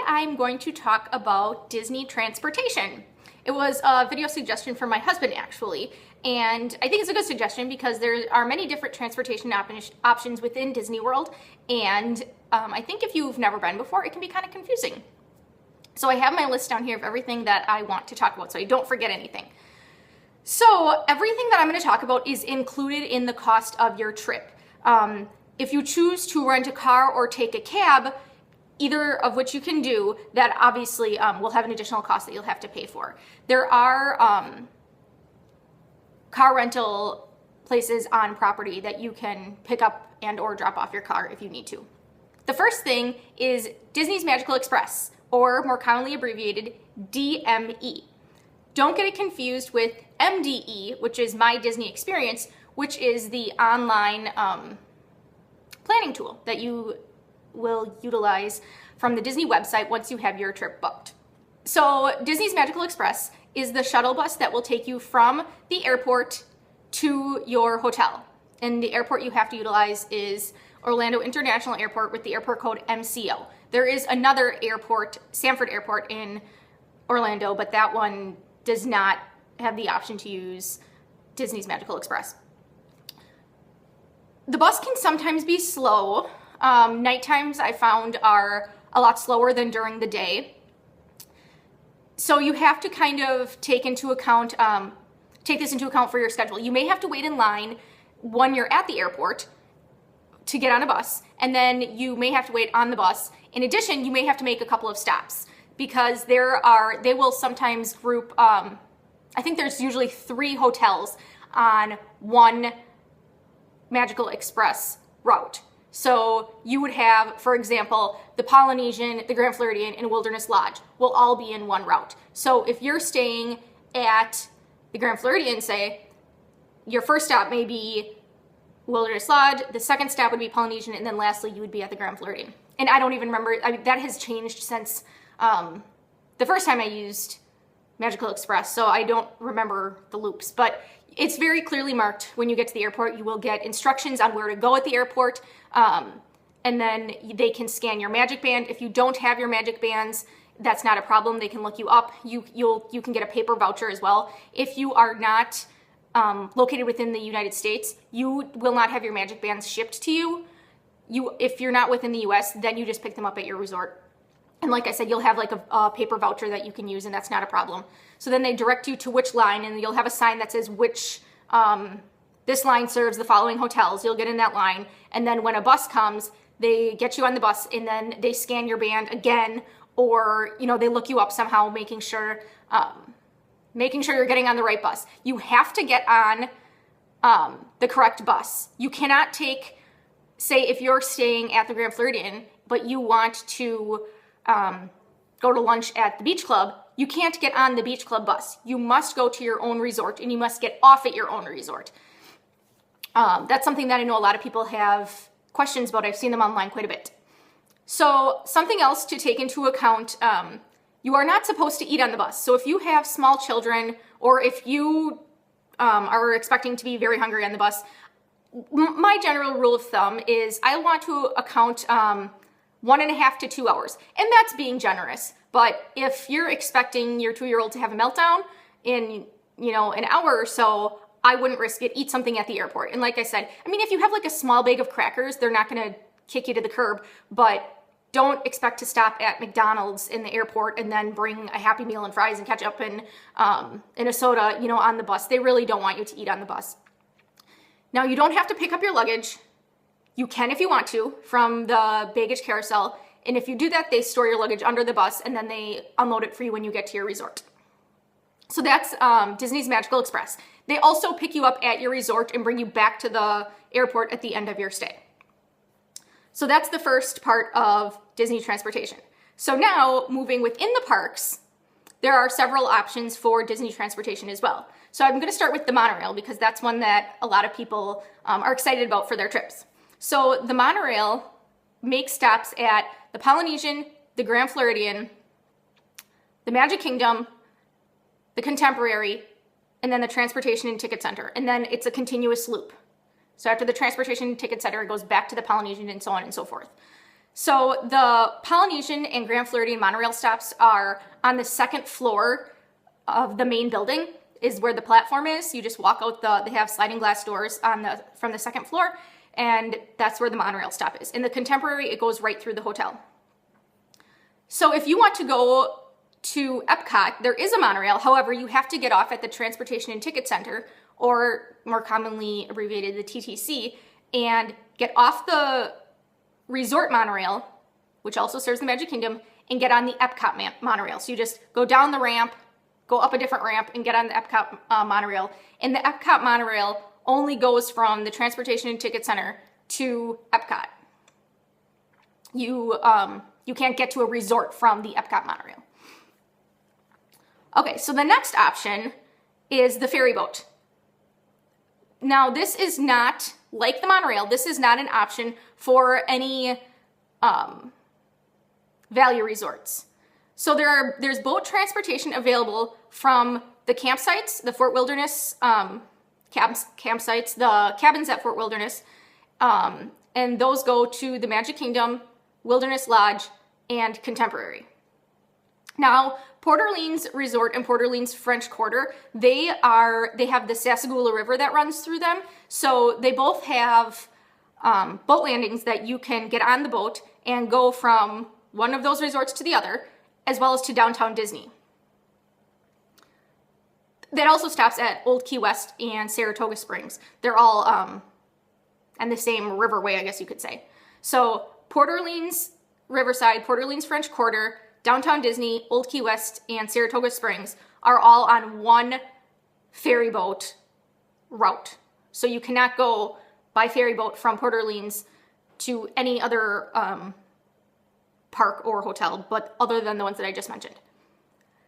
I'm going to talk about Disney transportation. It was a video suggestion from my husband actually, and I think it's a good suggestion because there are many different transportation options within Disney World, and I think if you've never been before, it can be kind of confusing. So I have my list down here of everything that I want to talk about so I don't forget anything. So everything that I'm going to talk about is included in the cost of your trip. If you choose to rent a car or take a cab, either of which you can do, that obviously will have an additional cost that you'll have to pay for. There are car rental places on property that you can pick up and or drop off your car if you need to. The first thing is Disney's Magical Express, or more commonly abbreviated DME. Don't get it confused with MDE, which is My Disney Experience, which is the online planning tool that you will utilize from the Disney website once you have your trip booked. So Disney's Magical Express is the shuttle bus that will take you from the airport to your hotel. And the airport you have to utilize is Orlando International Airport with the airport code MCO. There is another airport, Sanford Airport in Orlando, but that one does not have the option to use Disney's Magical Express. The bus can sometimes be slow. Night times I found are a lot slower than during the day. So you have to kind of take this into account for your schedule. You may have to wait in line when you're at the airport to get on a bus, and then you may have to wait on the bus. In addition, you may have to make a couple of stops because they will sometimes group, I think there's usually 3 hotels on one Magical Express route. So you would have, for example, the Polynesian, the Grand Floridian, and Wilderness Lodge will all be in one route. So if you're staying at the Grand Floridian, say, your first stop may be Wilderness Lodge, the second stop would be Polynesian, and then lastly you would be at the Grand Floridian. And I don't even remember, that has changed since the first time I used Magical Express, so I don't remember the loops, but it's very clearly marked when you get to the airport. You will get instructions on where to go at the airport, and then they can scan your magic band. If you don't have your magic bands, that's not a problem. They can look you up. You can get a paper voucher as well. If you are not located within the United States, you will not have your magic bands shipped to you. If you're not within the US, then you just pick them up at your resort. And like I said, you'll have like a paper voucher that you can use, and that's not a problem. So then they direct you to which line, and you'll have a sign that says which, this line serves the following hotels. You'll get in that line, and then when a bus comes, they get you on the bus, and then they scan your band again, or they look you up somehow, making sure you're getting on the right bus. You have to get on the correct bus. You cannot take, say, if you're staying at the Grand Floridian, but you want to go to lunch at the beach club, you can't get on the beach club bus. You must go to your own resort, and you must get off at your own resort. That's something that I know a lot of people have questions about. I've seen them online quite a bit. So something else to take into account, you are not supposed to eat on the bus. So if you have small children, or if you are expecting to be very hungry on the bus, my general rule of thumb is I want to account 1.5 to 2 hours. And that's being generous. But if you're expecting your 2-year-old to have a meltdown in, an hour or so, I wouldn't risk it. Eat something at the airport. And like I said, if you have like a small bag of crackers, they're not going to kick you to the curb, but don't expect to stop at McDonald's in the airport and then bring a Happy Meal and fries and ketchup and a soda, on the bus. They really don't want you to eat on the bus. Now, you don't have to pick up your luggage. You can if you want to from the baggage carousel. And if you do that, they store your luggage under the bus and then they unload it for you when you get to your resort. So that's Disney's Magical Express. They also pick you up at your resort and bring you back to the airport at the end of your stay. So that's the first part of Disney transportation. So now, moving within the parks, there are several options for Disney transportation as well. So I'm going to start with the Monorail because that's one that a lot of people are excited about for their trips. So the Monorail makes stops at the Polynesian, the Grand Floridian, the Magic Kingdom, the Contemporary, and then the Transportation and Ticket Center. And then it's a continuous loop. So after the Transportation and Ticket Center, it goes back to the Polynesian and so on and so forth. So the Polynesian and Grand Floridian monorail stops are on the second floor of the main building is where the platform is. You just walk out they have sliding glass doors from the second floor, and that's where the monorail stop is. In the Contemporary, it goes right through the hotel. So if you want to go to Epcot, there is a monorail. However, you have to get off at the Transportation and Ticket Center, or more commonly abbreviated, the TTC, and get off the resort monorail, which also serves the Magic Kingdom, and get on the Epcot monorail. So you just go down the ramp, go up a different ramp, and get on the Epcot monorail. And the Epcot monorail only goes from the Transportation and Ticket Center to Epcot. You can't get to a resort from the Epcot monorail. Okay, so the next option is the ferry boat. Now, this is not, like the monorail, this is not an option for any value resorts. So there's boat transportation available from the campsites, the Fort Wilderness campsites, the cabins at Fort Wilderness, and those go to the Magic Kingdom, Wilderness Lodge, and Contemporary. Now, Port Orleans Resort and Port Orleans French Quarter, they have the Sassagoula River that runs through them. So they both have boat landings that you can get on the boat and go from one of those resorts to the other, as well as to downtown Disney. That also stops at Old Key West and Saratoga Springs. They're all on the same riverway, I guess you could say. So Port Orleans Riverside, Port Orleans French Quarter, downtown Disney, Old Key West, and Saratoga Springs are all on one ferry boat route. So you cannot go by ferry boat from Port Orleans to any other park or hotel, but other than the ones that I just mentioned.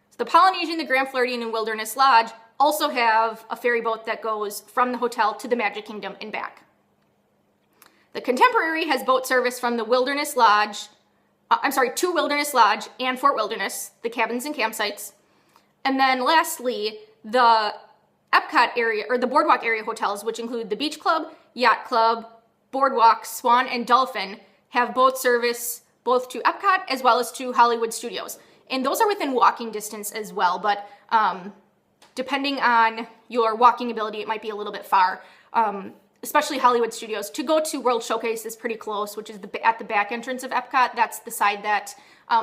So the Polynesian, the Grand Floridian, and Wilderness Lodge also have a ferry boat that goes from the hotel to the Magic Kingdom and back. The Contemporary has boat service from the Wilderness Lodge, to Wilderness Lodge and Fort Wilderness, the cabins and campsites. And then lastly, the Epcot area, or the Boardwalk area hotels, which include the Beach Club, Yacht Club, Boardwalk, Swan, and Dolphin, have boat service both to Epcot as well as to Hollywood Studios. And those are within walking distance as well, but depending on your walking ability, it might be a little bit far. Especially Hollywood Studios. To go to World Showcase is pretty close, which is at the back entrance of Epcot. That's the side that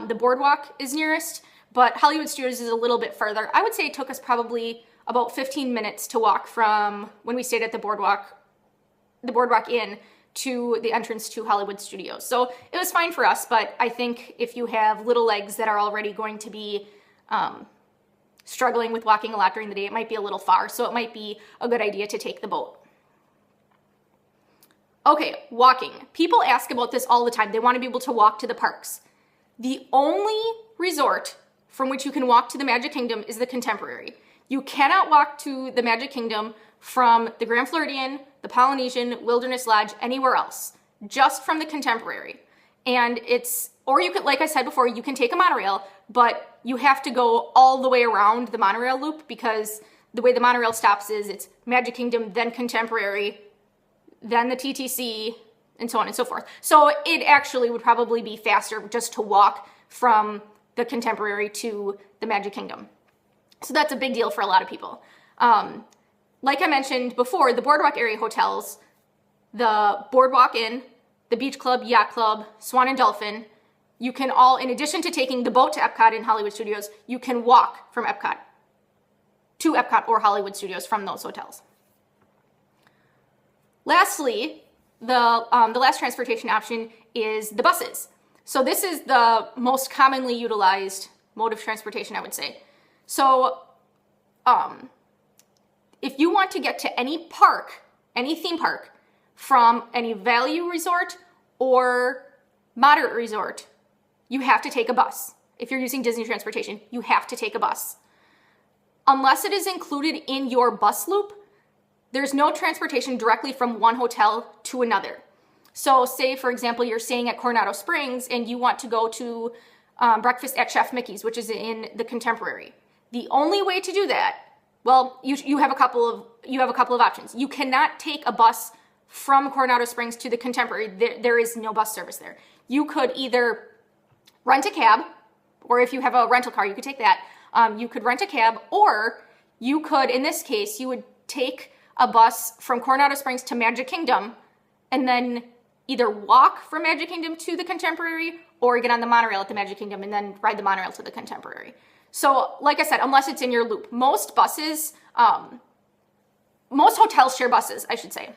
the Boardwalk is nearest, but Hollywood Studios is a little bit further. I would say it took us probably about 15 minutes to walk from when we stayed at the Boardwalk Inn to the entrance to Hollywood Studios. So it was fine for us, but I think if you have little legs that are already going to be struggling with walking a lot during the day, it might be a little far, so it might be a good idea to take the boat. Okay, walking. People ask about this all the time. They want to be able to walk to the parks. The only resort from which you can walk to the Magic Kingdom is the Contemporary. You cannot walk to the Magic Kingdom from the Grand Floridian, the Polynesian, Wilderness Lodge, anywhere else, just from the Contemporary. And or you could, like I said before, you can take a monorail, but you have to go all the way around the monorail loop because the way the monorail stops is it's Magic Kingdom, then Contemporary, then the TTC, and so on and so forth. So it actually would probably be faster just to walk from the Contemporary to the Magic Kingdom. So that's a big deal for a lot of people. Like I mentioned before, the Boardwalk area hotels, the Boardwalk Inn, the Beach Club, Yacht Club, Swan and Dolphin, you can all, in addition to taking the boat to Epcot and Hollywood Studios, you can walk from Epcot to Epcot or Hollywood Studios from those hotels. Lastly, the last transportation option is the buses. So this is the most commonly utilized mode of transportation, I would say. So if you want to get to any park, any theme park, from any value resort or moderate resort, you have to take a bus. If you're using Disney transportation, you have to take a bus. Unless it is included in your bus loop, there's no transportation directly from one hotel to another. So say, for example, you're staying at Coronado Springs and you want to go to breakfast at Chef Mickey's, which is in the Contemporary. The only way to do that, well, you have a couple of options. You cannot take a bus from Coronado Springs to the Contemporary, there is no bus service there. You could either rent a cab, or if you have a rental car, you could take that. You could rent a cab, or you could, in this case, you would take a bus from Coronado Springs to Magic Kingdom and then either walk from Magic Kingdom to the Contemporary or get on the monorail at the Magic Kingdom and then ride the monorail to the Contemporary. So like I said, unless it's in your loop, most buses, most hotels share buses, I should say.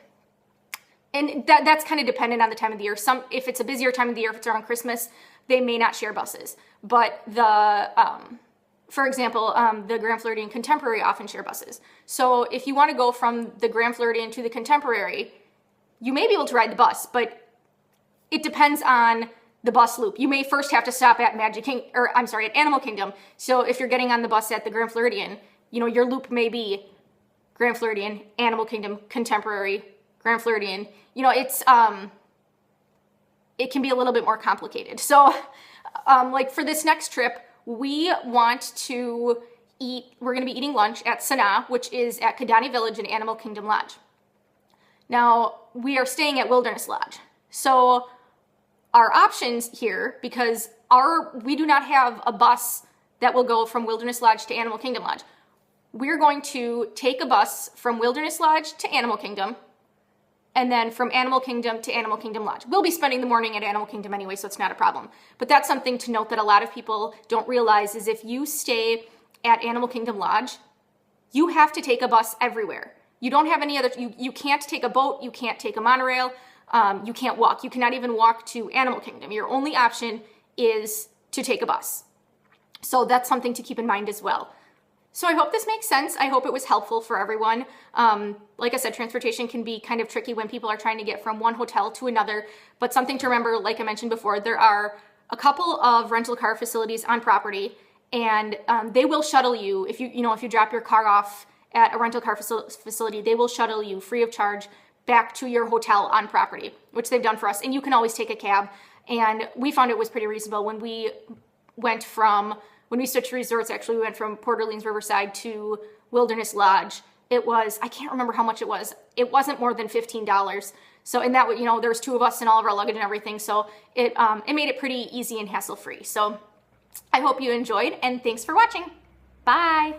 And that's kind of dependent on the time of the year. If it's a busier time of the year, if it's around Christmas, they may not share buses. But for example, the Grand Floridian Contemporary often share buses. So if you want to go from the Grand Floridian to the Contemporary, you may be able to ride the bus, but it depends on the bus loop. You may first have to stop at at Animal Kingdom. So if you're getting on the bus at the Grand Floridian, your loop may be Grand Floridian, Animal Kingdom, Contemporary, Grand Floridian. It can be a little bit more complicated. So like for this next trip, we're going to be eating lunch at Sanaa, which is at Kidani Village in Animal Kingdom Lodge. Now, we are staying at Wilderness Lodge. So our options here, because we do not have a bus that will go from Wilderness Lodge to Animal Kingdom Lodge. We're going to take a bus from Wilderness Lodge to Animal Kingdom, and then from Animal Kingdom to Animal Kingdom Lodge. We'll be spending the morning at Animal Kingdom anyway, so it's not a problem. But that's something to note that a lot of people don't realize is if you stay at Animal Kingdom Lodge, you have to take a bus everywhere. You don't have any other, you can't take a boat, you can't take a monorail, you can't walk. You cannot even walk to Animal Kingdom. Your only option is to take a bus. So that's something to keep in mind as well. So I hope this makes sense. I hope it was helpful for everyone. Like I said, transportation can be kind of tricky when people are trying to get from one hotel to another, but something to remember, like I mentioned before, there are a couple of rental car facilities on property, and they will shuttle you. If you drop your car off at a rental car facility, they will shuttle you free of charge back to your hotel on property, which they've done for us. And you can always take a cab. And we found it was pretty reasonable when we switched resorts. Actually, we went from Port Orleans Riverside to Wilderness Lodge. It was, I can't remember how much it was. It wasn't more than $15. So, and that, there's two of us and all of our luggage and everything. So it made it pretty easy and hassle-free. So I hope you enjoyed, and thanks for watching. Bye.